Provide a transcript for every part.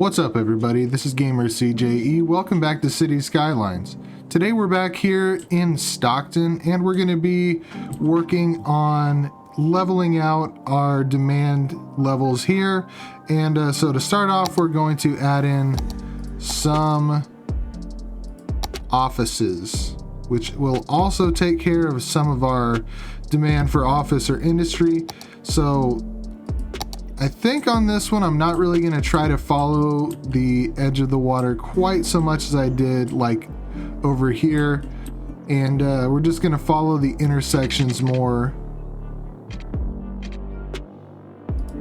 What's up everybody, this is Gamer CJE. Welcome back to Cities Skylines. Today we're back here in Stockton and we're going to be working on leveling out our demand levels here. And so to start off, we're going to add in some offices, which will also take care of some of our demand for office or industry. So I think on this one, I'm not really going to try to follow the edge of the water quite so much as I did like over here. And we're just going to follow the intersections more.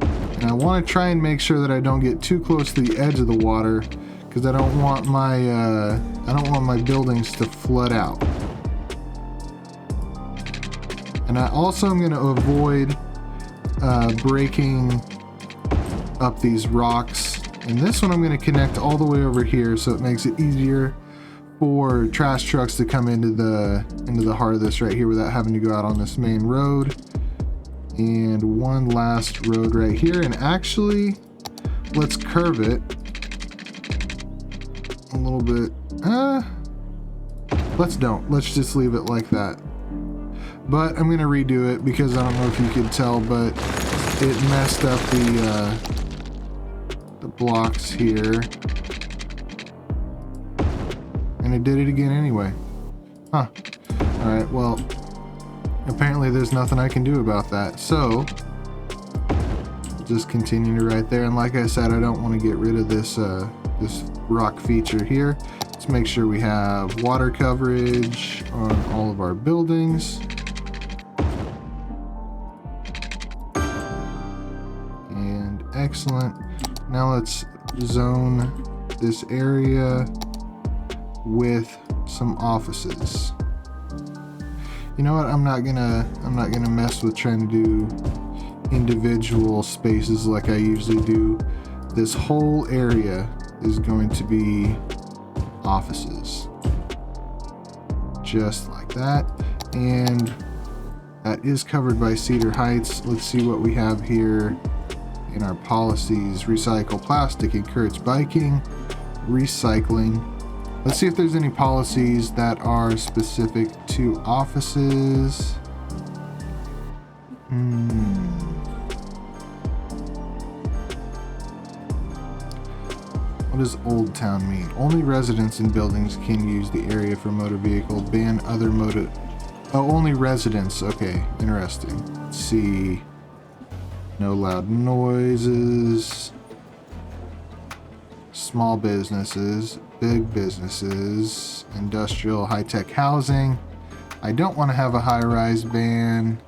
And I want to try and make sure that I don't get too close to the edge of the water, because I don't want my buildings to flood out. And I also am going to avoid breaking up these rocks. And this one I'm going to connect all the way over here, so it makes it easier for trash trucks to come into the heart of this right here without having to go out on this main road. And one last road right here, and actually let's curve it a little bit. Let's just leave it like that. But I'm going to redo it because I don't know if you could tell, but it messed up the blocks here. And it did it again anyway. Huh. Alright, well, apparently there's nothing I can do about that. So, just continue to right there. And like I said, I don't want to get rid of this rock feature here. Let's make sure we have water coverage on all of our buildings. And excellent. Now let's zone this area with some offices. You know what? I'm not gonna mess with trying to do individual spaces like I usually do. This whole area is going to be offices, just like that. And that is covered by Cedar Heights. Let's see what we have here in our policies. Recycle plastic, encourage biking, recycling. Let's see if there's any policies that are specific to offices. What does Old Town mean? Only residents in buildings can use the area for motor vehicle. Ban other motor. Oh, only residents. Okay, interesting. Let's see. No loud noises. Small businesses, big businesses, industrial, high-tech housing. I don't want to have a high-rise ban.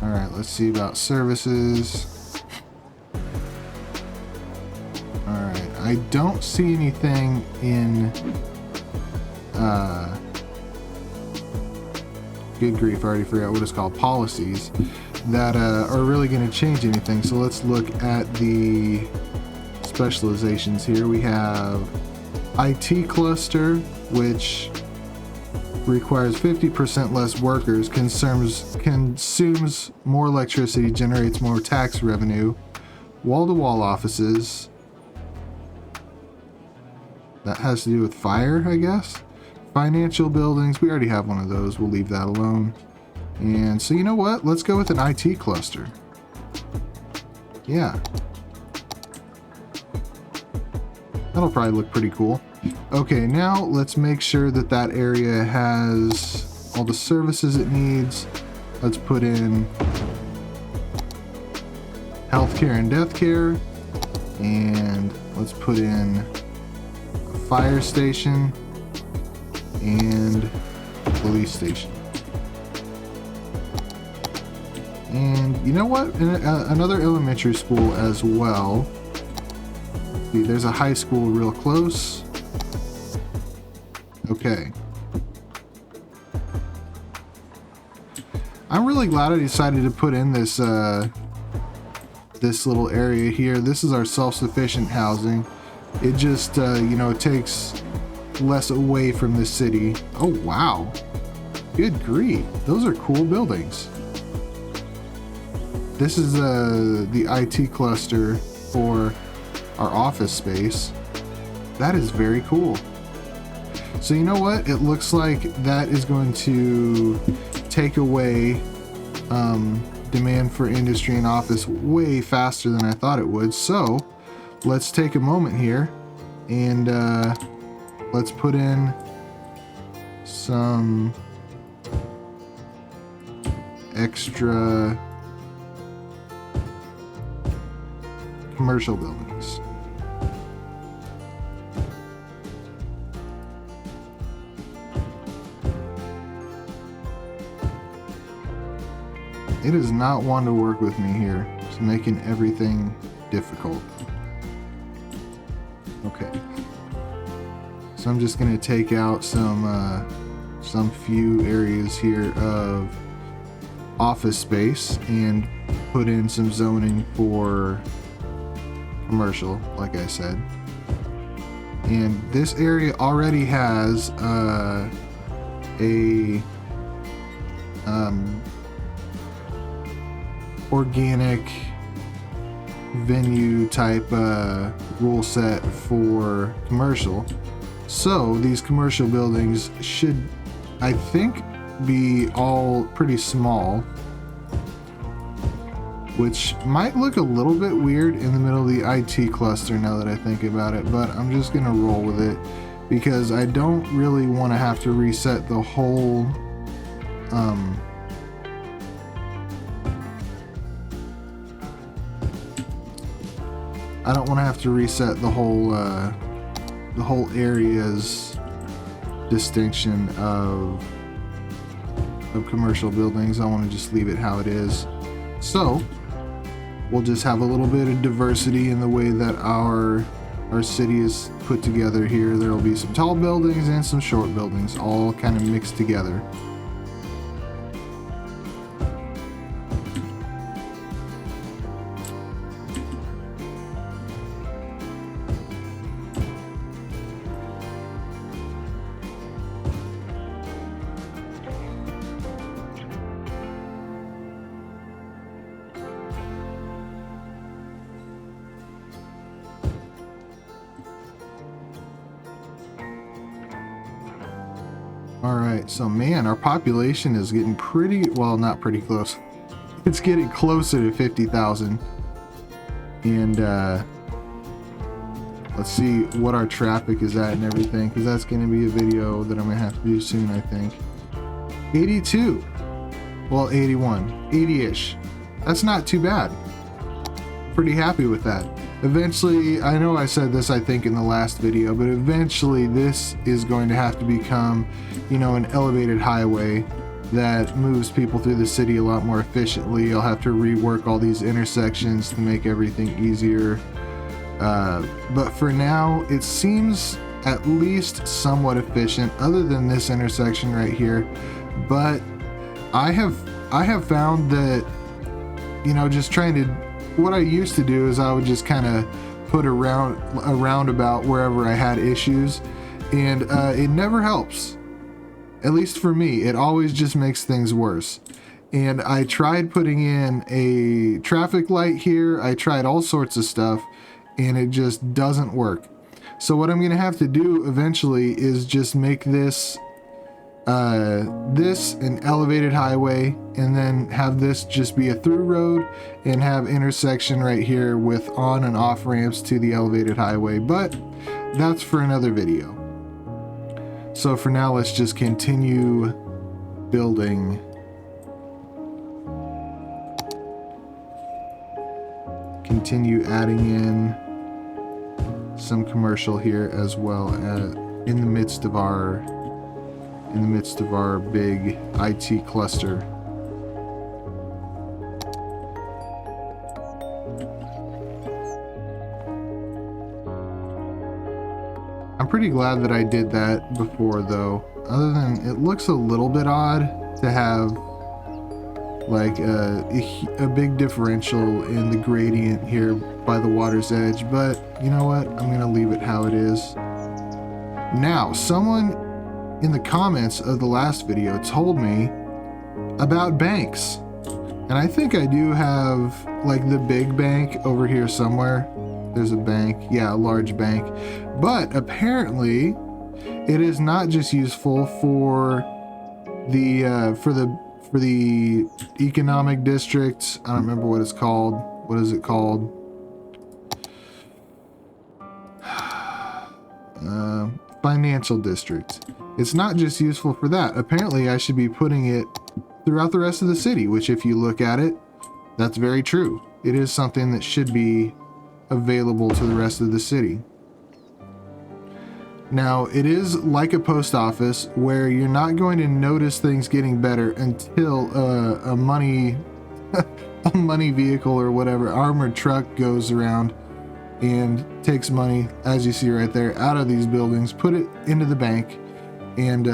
All right, let's see about services. I don't see anything in good grief, I already forgot what it's called, policies that are really going to change anything. So let's look at the specializations here. We have IT cluster, which requires 50% less workers, consumes more electricity, generates more tax revenue. Wall-to-wall offices. That has to do with fire, I guess. Financial buildings, we already have one of those. We'll leave that alone. And so you know what? Let's go with an IT cluster. Yeah. That'll probably look pretty cool. Okay, now let's make sure that that area has all the services it needs. Let's put in healthcare and death care. And let's put in fire station and police station. And you know what? Another elementary school as well. See, there's a high school real close. Okay. I'm really glad I decided to put in this this little area here. This is our self-sufficient housing. It just, you know, it takes less away from the city. Oh, wow. Good grief, those are cool buildings. This is the IT cluster for our office space. That is very cool. So you know what? It looks like that is going to take away demand for industry and office way faster than I thought it would. So let's take a moment here and let's put in some extra commercial buildings. It is not one to work with me here. It's making everything difficult. Okay. So I'm just going to take out some few areas here of office space and put in some zoning for commercial, like I said. And this area already has a organic venue type rule set for commercial. So these commercial buildings should, I think, be all pretty small, which might look a little bit weird in the middle of the IT cluster now that I think about it, but I'm just gonna roll with it because I don't really want to have to reset the whole I don't want to have to reset the whole area's distinction of commercial buildings. I want to just leave it how it is. So we'll just have a little bit of diversity in the way that our city is put together here. There will be some tall buildings and some short buildings, all kind of mixed together. Alright, so man, our population is getting pretty, well, not pretty close. It's getting closer to 50,000. And let's see what our traffic is at and everything, because that's going to be a video that I'm going to have to do soon, I think. 82. Well, 81. 80-ish. That's not too bad. Pretty happy with that. Eventually, I know I said this I think in the last video, but eventually this is going to have to become, you know, an elevated highway that moves people through the city a lot more efficiently. I'll have to rework all these intersections to make everything easier. But for now, it seems at least somewhat efficient, other than this intersection right here. But I have found that, you know, just trying to, what I used to do is I would just kind of put a roundabout wherever I had issues, and it never helps. At least for me, it always just makes things worse. And I tried putting in a traffic light here, I tried all sorts of stuff, and it just doesn't work. So what I'm gonna have to do eventually is just make this an elevated highway, and then have this just be a through road and have intersection right here with on and off ramps to the elevated highway. But that's for another video. So for now, let's just continue building. Continue adding in some commercial here as well as in the midst of our big IT cluster. I'm pretty glad that I did that before though, other than it looks a little bit odd to have like a big differential in the gradient here by the water's edge, but you know what, I'm gonna leave it how it is. Now, someone in the comments of the last video told me about banks. And I think I do have like the big bank over here somewhere. There's a bank, yeah, a large bank. But apparently it is not just useful for the economic district. I don't remember what it's called. What is it called? Financial district. It's not just useful for that. Apparently I should be putting it throughout the rest of the city, which if you look at it, that's very true. It is something that should be available to the rest of the city. Now, it is like a post office where you're not going to notice things getting better until a money vehicle or whatever armored truck goes around and takes money, as you see right there, out of these buildings, put it into the bank, and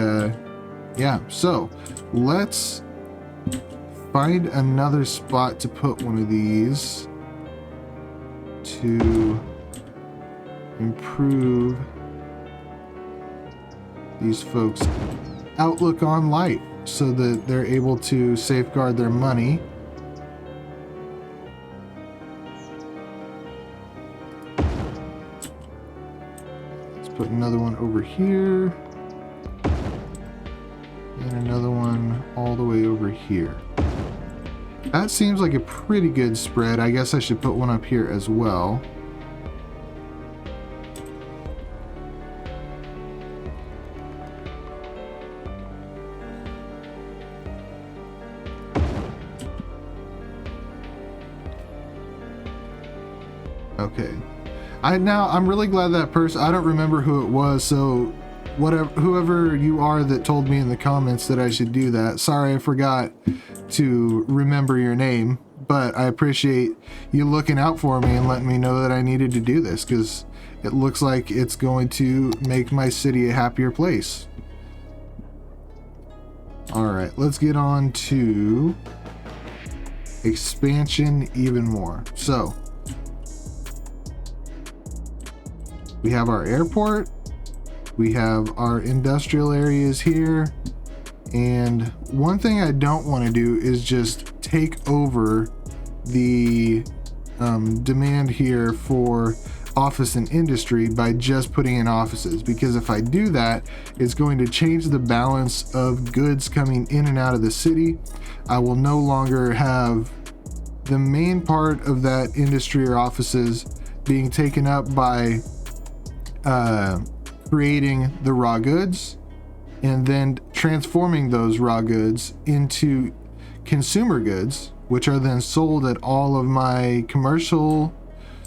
yeah. So let's find another spot to put one of these to improve these folks' outlook on life so that they're able to safeguard their money. Let's put another one over here and another one all the way over here. That seems like a pretty good spread. I guess I should put one up here as well. Okay. I'm really glad that person, I don't remember who it was, so whoever you are that told me in the comments that I should do that, sorry I forgot to remember your name, but I appreciate you looking out for me and letting me know that I needed to do this, because it looks like it's going to make my city a happier place. Alright, let's get on to expansion even more. So we have our airport, we have our industrial areas here, and one thing I don't want to do is just take over the demand here for office and industry by just putting in offices, because if I do that, it's going to change the balance of goods coming in and out of the city. I will no longer have the main part of that industry or offices being taken up by creating the raw goods and then transforming those raw goods into consumer goods, which are then sold at all of my commercial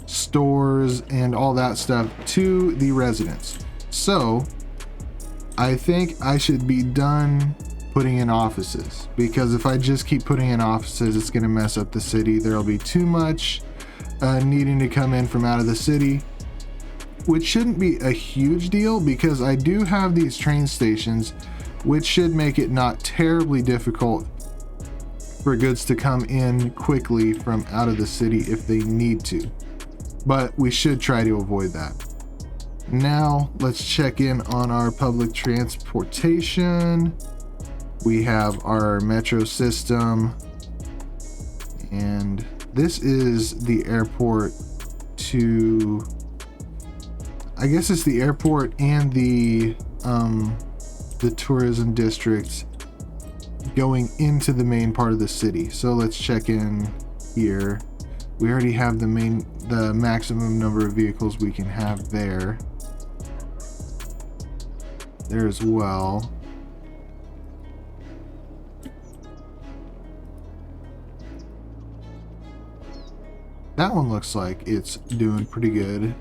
stores and all that stuff to the residents. So I think I should be done putting in offices, because if I just keep putting in offices, it's going to mess up the city. There'll be too much needing to come in from out of the city, which shouldn't be a huge deal because I do have these train stations, which should make it not terribly difficult for goods to come in quickly from out of the city if they need to. But we should try to avoid that. Now let's check in on our public transportation. We have our metro system, and this is the airport to, I guess it's the airport and the tourism district going into the main part of the city. So let's check in here. We already have the maximum number of vehicles we can have there as well. That one looks like it's doing pretty good.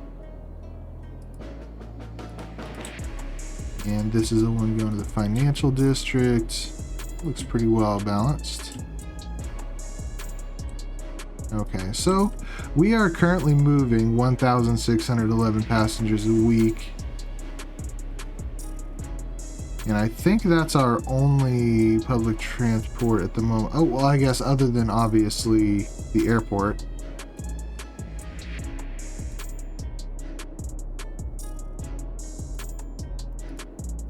And this is the one going to the financial district. Looks pretty well balanced. Okay, so we are currently moving 1,611 passengers a week. And I think that's our only public transport at the moment. Oh, well, I guess other than obviously the airport.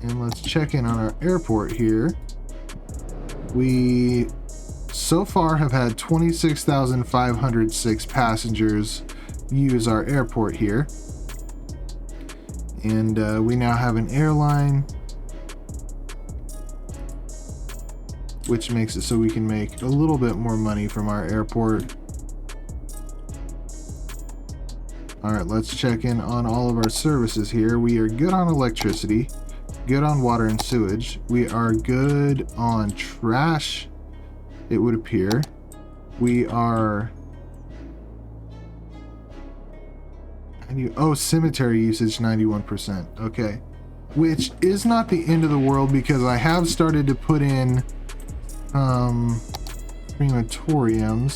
And let's check in on our airport here. We so far have had 26,506 passengers use our airport here. And we now have an airline, which makes it so we can make a little bit more money from our airport. All right, let's check in on all of our services here. We are good on electricity, good on water and sewage. We are good on trash, it would appear. We are... cemetery usage 91%. Okay. Which is not the end of the world, because I have started to put in crematoriums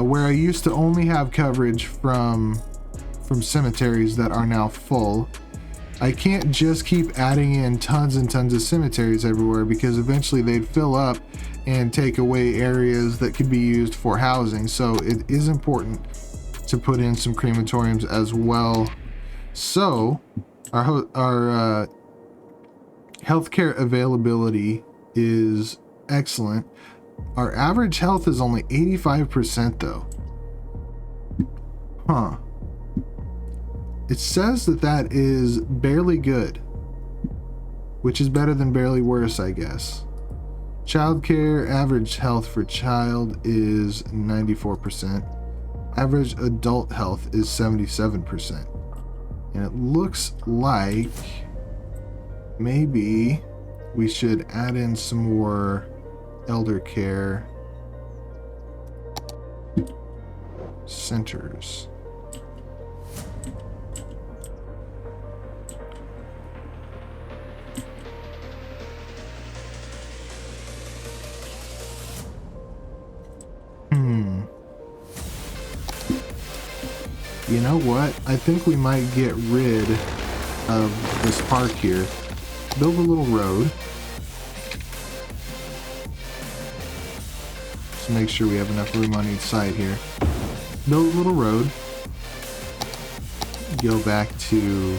where I used to only have coverage from cemeteries that are now full. I can't just keep adding in tons and tons of cemeteries everywhere, because eventually they'd fill up and take away areas that could be used for housing. So it is important to put in some crematoriums as well. So our healthcare availability is excellent. Our average health is only 85% though. Huh. It says that is barely good, which is better than barely worse, I guess. Childcare, average health for child is 94%. Average adult health is 77%. And it looks like maybe we should add in some more elder care centers. You know what? I think we might get rid of this park here. Build a little road. Just make sure we have enough room on each side here. Build a little road. Go back to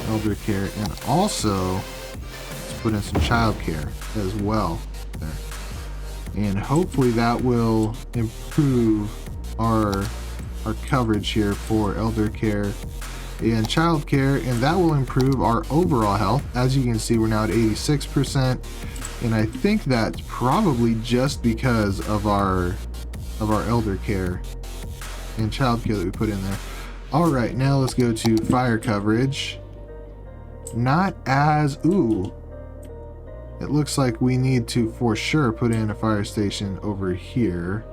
elder care, and also let's put in some child care as well there. And hopefully that will improve our coverage here for elder care and child care, and that will improve our overall health. As you can see, we're now at 86%, and I think that's probably just because of our elder care and child care that we put in there. All right, now let's go to fire coverage. Not as it looks like we need to for sure put in a fire station over here.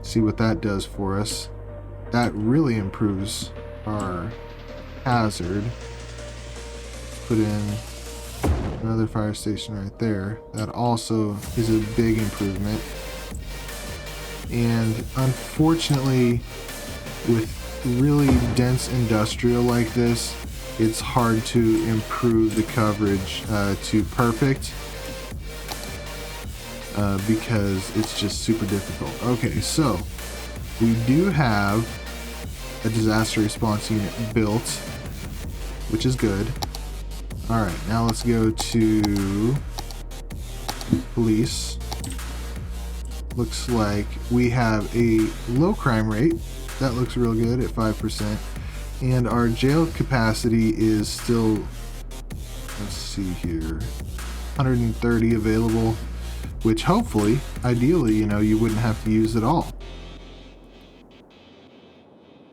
See what that does for us. That really improves our hazard. Put in another fire station right there. That also is a big improvement. And unfortunately, with really dense industrial like this, it's hard to improve the coverage to perfect. Because it's just super difficult. Okay, so we do have a disaster response unit built, which is good. All right, now let's go to police. Looks like we have a low crime rate. That looks real good at 5%. And our jail capacity is still, let's see here, 130 available. Which hopefully, ideally, you wouldn't have to use at all.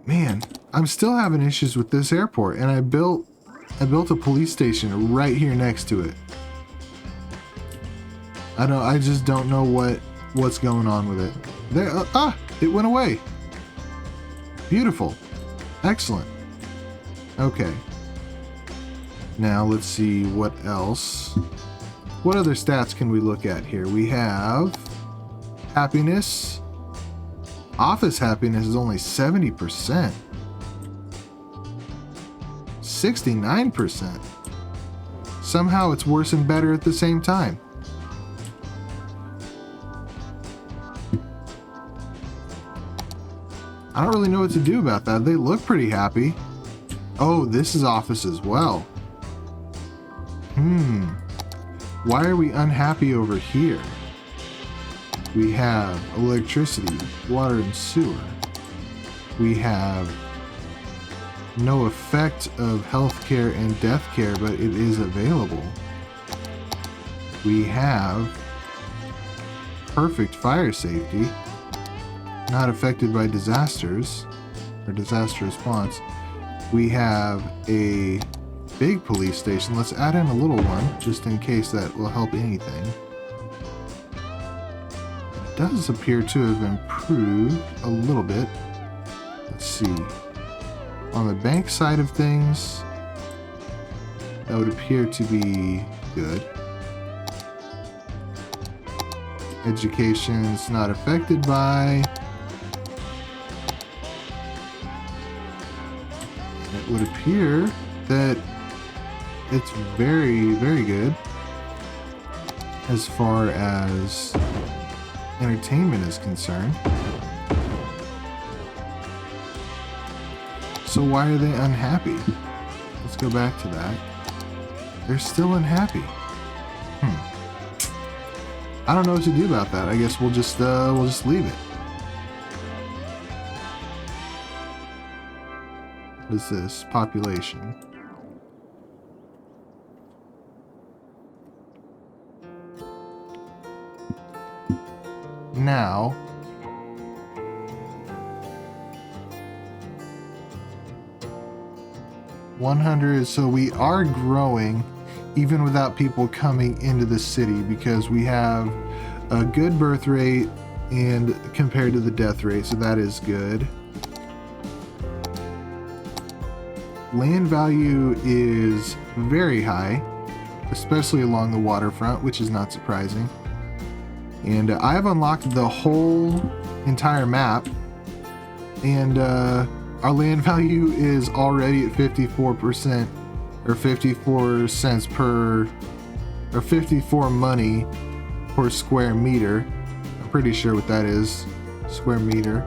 Man, I'm still having issues with this airport, and I built a police station right here next to it. I just don't know what's going on with it. There, it went away. Beautiful, excellent. Okay. Now let's see what else. What other stats can we look at here? We have happiness. Office happiness is only 70%. 69%. Somehow it's worse and better at the same time. I don't really know what to do about that. They look pretty happy. Oh, this is office as well. Why are we unhappy over here? We have electricity, water, and sewer. We have no effect of healthcare and death care, but it is available. We have perfect fire safety, not affected by disasters or disaster response. We have a big police station. Let's add in a little one just in case that will help anything. It does appear to have improved a little bit. Let's see. On the bank side of things, that would appear to be good. Education's not affected by. It would appear that it's very, very good as far as entertainment is concerned. So why are they unhappy? Let's go back to that. They're still unhappy. I don't know what to do about that. I guess we'll just leave it. What is this? Population. Now, so we are growing even without people coming into the city because we have a good birth rate and compared to the death rate, so that is good. Land value is very high, especially along the waterfront, which is not surprising. And I have unlocked the whole entire map, and our land value is already at 54%, or 54 cents per, or 54 money per square meter. I'm pretty sure what that is, square meter.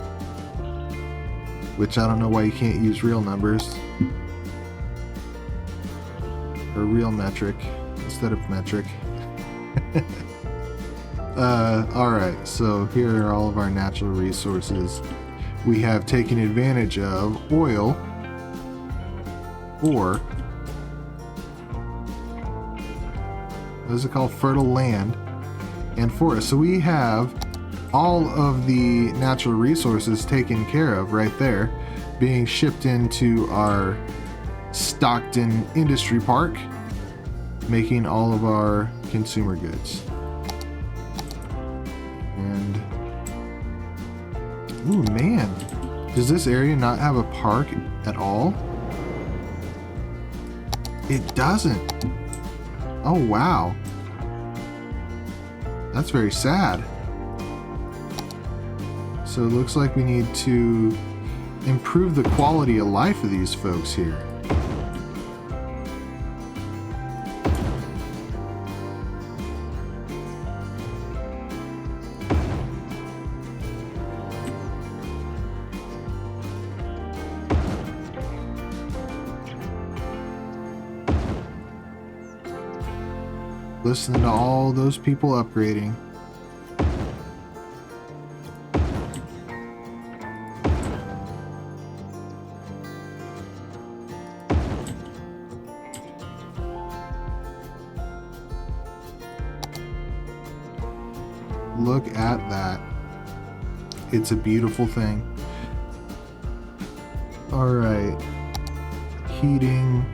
Which I don't know why you can't use real numbers. Or real metric instead of metric. Alright, so here are all of our natural resources. We have taken advantage of oil, or what is it called? Fertile land and forest. So we have all of the natural resources taken care of right there, being shipped into our Stockton Industry Park, making all of our consumer goods. And ooh, man, does this area not have a park at all? It doesn't. Oh wow, that's very sad. So it looks like we need to improve the quality of life of these folks here. Listening to all those people upgrading. Look at that. It's a beautiful thing. All right. Heating.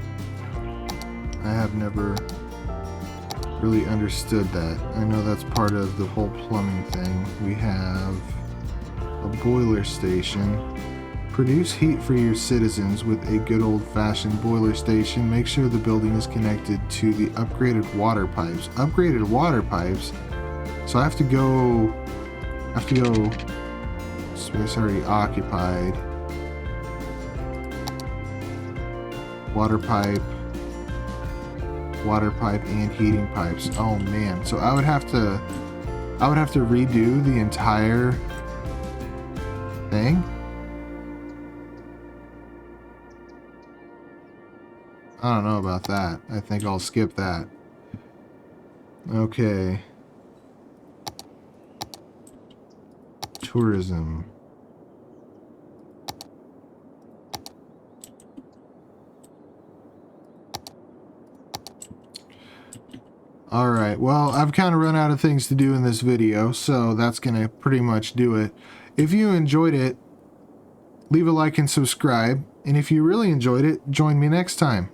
I have never really understood that. I know that's part of the whole plumbing thing. We have a boiler station. Produce heat for your citizens with a good old-fashioned boiler station. Make sure the building is connected to the upgraded water pipes. Upgraded water pipes? So I have to go space already occupied. Water pipe and heating pipes. Oh man, so I would have to redo the entire thing. I don't know about that. I think I'll skip that. Okay. Tourism. Alright, well, I've kind of run out of things to do in this video, so that's going to pretty much do it. If you enjoyed it, leave a like and subscribe, and if you really enjoyed it, join me next time.